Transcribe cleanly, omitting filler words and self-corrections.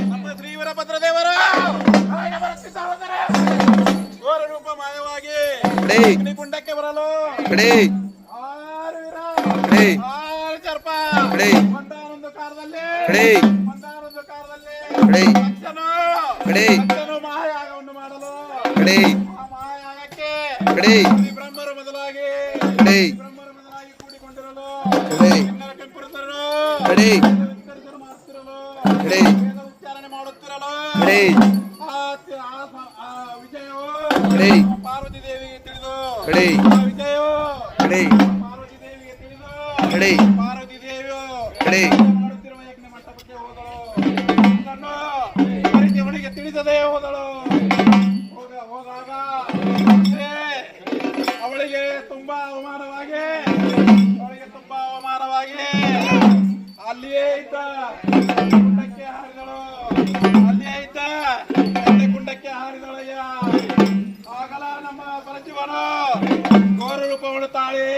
ನಮ್ಮ ಶ್ರೀ ವೀರಭದ್ರದೇವರು ಘೋರ ರೂಪ ಮಾಯವಾಗಿ ಅಗ್ನಿಕುಂಡಕ್ಕೆ ಬರಲು ಒಂದಾನೊಂದು ಕಾಲದಲ್ಲಿ ಮಹಾಯಾಗವನ್ನು ಮಾಡಲು ಆ ಮಹಾಯಾಗಕ್ಕೆ ಬ್ರಹ್ಮರು ಮೊದಲಾಗಿ ಕೂಡಿಕೊಂಡಿರಲು ಕೆಂಪುರರು ಉಚ್ಚಾರಣೆ ಮಾಡುತ್ತಿರಲು ವಿಜಯವು ಪಾರ್ವತಿ ದೇವಿಗೆ ತಿಳಿದು ವಿಜಯವು ಪಾರ್ವತಿ ದೇವಿಗೆ ತಿಳಿದು ಪಾರ್ವತಿ ದೇವಿಯು ಮಾಡುತ್ತಿರುವ ಯಜ್ಞ ಮಂಟಪಕ್ಕೆ ಹೋದಳು. ಅವಳಿಗೆ ತಿಳಿಸದೇ ಹೋದಳು. ಹೋದಾಗ ಅವಳಿಗೆ ತುಂಬಾ ಅವಮಾನವಾಗಿ ಅಲ್ಲಿಯೇ ಇದ್ದ ಕುಂಡಕ್ಕೆ ಹಾರಿದಳು. ಕುಂಡಕ್ಕೆ ಹಾರಿದಳಯ್ಯ. ಆಗಲ ನಮ್ಮ ಪರಜೀವನು ಘೋರ ರೂಪವನ್ನು ತಾಳಿ